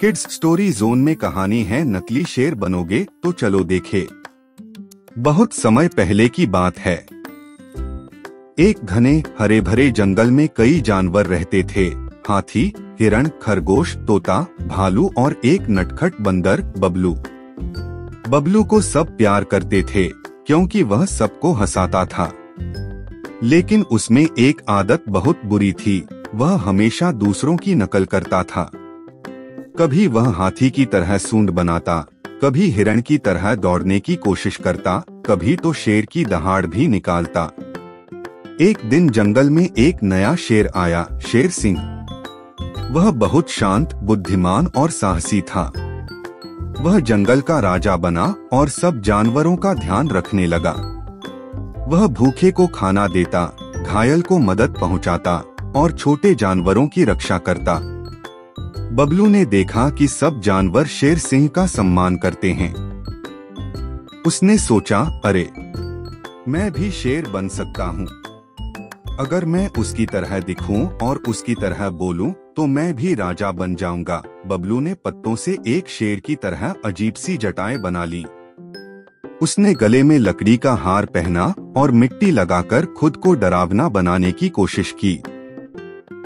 Kids story zone में कहानी है नकली शेर बनोगे तो चलो देखे। बहुत समय पहले की बात है। एक घने हरे भरे जंगल में कई जानवर रहते थे। हाथी, हिरण, खरगोश, तोता, भालू और एक नटखट बंदर बबलू। बबलू को सब प्यार करते थे क्योंकि वह सबको हंसाता था। लेकिन उसमें एक आदत बहुत बुरी थी, वह हमेशा दूसरों की नकल करता था। कभी वह हाथी की तरह सूंड बनाता, कभी हिरण की तरह दौड़ने की कोशिश करता, कभी तो शेर की दहाड़ भी निकालता। एक दिन जंगल में एक नया शेर आया, शेर सिंह। वह बहुत शांत, बुद्धिमान और साहसी था। वह जंगल का राजा बना और सब जानवरों का ध्यान रखने लगा। वह भूखे को खाना देता, घायल को मदद पहुंचाता और छोटे जानवरों की रक्षा करता। बबलू ने देखा कि सब जानवर शेर सिंह का सम्मान करते हैं। उसने सोचा, अरे मैं भी शेर बन सकता हूँ। अगर मैं उसकी तरह दिखूं और उसकी तरह बोलूं तो मैं भी राजा बन जाऊंगा। बबलू ने पत्तों से एक शेर की तरह अजीब सी जटाएं बना ली। उसने गले में लकड़ी का हार पहना और मिट्टी लगाकर खुद को डरावना बनाने की कोशिश की।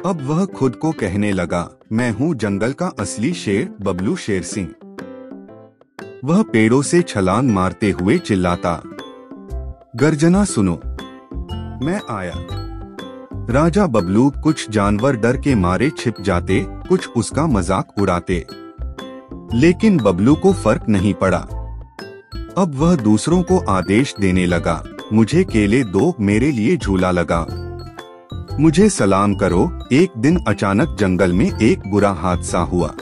अब वह खुद को कहने लगा, मैं हूँ जंगल का असली शेर, बबलू शेर सिंह। वह पेड़ों से छलांग मारते हुए चिल्लाता, गर्जना सुनो, मैं आया। राजा बबलू। कुछ जानवर डर के मारे छिप जाते, कुछ उसका मजाक उड़ाते, लेकिन बबलू को फर्क नहीं पड़ा। अब वह दूसरों को आदेश देने लगा, मुझे केले दो, मेरे लिए झूला लगा, मुझे सलाम करो। एक दिन अचानक जंगल में एक बुरा हादसा हुआ।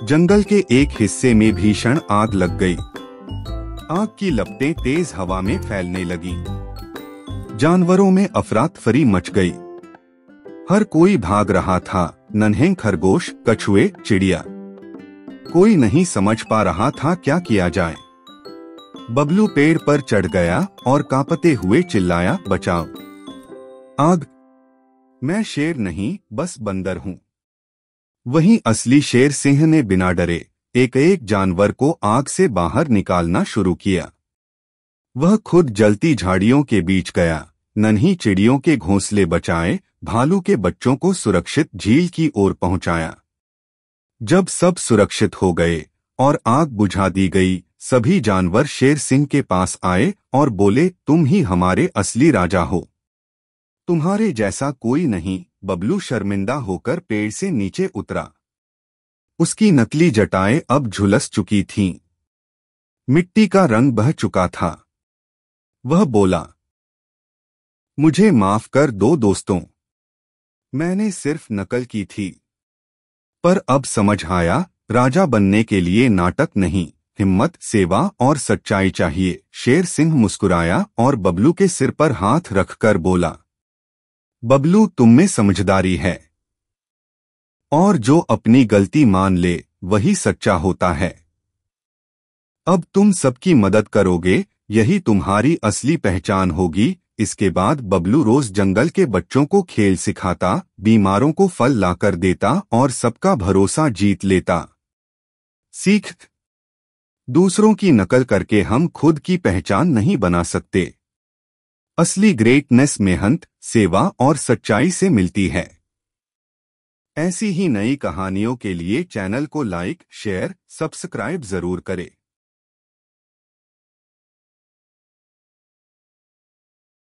जंगल के एक हिस्से में भीषण आग लग गई। आग की लपटें तेज हवा में फैलने लगीं। जानवरों में अफरा-तफरी मच गई। हर कोई भाग रहा था, नन्हे खरगोश, कछुए, चिड़िया। कोई नहीं समझ पा रहा था क्या किया जाए। बबलू पेड़ पर चढ़ गया और कांपते हुए चिल्लाया, बचाओ, आग, मैं शेर नहीं, बस बंदर हूँ। वहीं असली शेर सिंह ने बिना डरे एक एक जानवर को आग से बाहर निकालना शुरू किया। वह खुद जलती झाड़ियों के बीच गया, नन्ही चिड़ियों के घोंसले बचाए, भालू के बच्चों को सुरक्षित झील की ओर पहुंचाया। जब सब सुरक्षित हो गए और आग बुझा दी गई, सभी जानवर शेर सिंह के पास आए और बोले, तुम ही हमारे असली राजा हो, तुम्हारे जैसा कोई नहीं। बबलू शर्मिंदा होकर पेड़ से नीचे उतरा। उसकी नकली जटाएं अब झुलस चुकी थीं। मिट्टी का रंग बह चुका था। वह बोला, मुझे माफ कर दो दोस्तों, मैंने सिर्फ नकल की थी। पर अब समझ आया, राजा बनने के लिए नाटक नहीं, हिम्मत, सेवा और सच्चाई चाहिए। शेर सिंह मुस्कुराया और बबलू के सिर पर हाथ रखकर बोला, बबलू, तुम में समझदारी है, और जो अपनी गलती मान ले वही सच्चा होता है। अब तुम सबकी मदद करोगे, यही तुम्हारी असली पहचान होगी। इसके बाद बबलू रोज जंगल के बच्चों को खेल सिखाता, बीमारों को फल लाकर देता और सबका भरोसा जीत लेता। सीख, दूसरों की नकल करके हम खुद की पहचान नहीं बना सकते। असली ग्रेटनेस मेहनत, सेवा और सच्चाई से मिलती है। ऐसी ही नई कहानियों के लिए चैनल को लाइक, शेयर, सब्सक्राइब जरूर करें।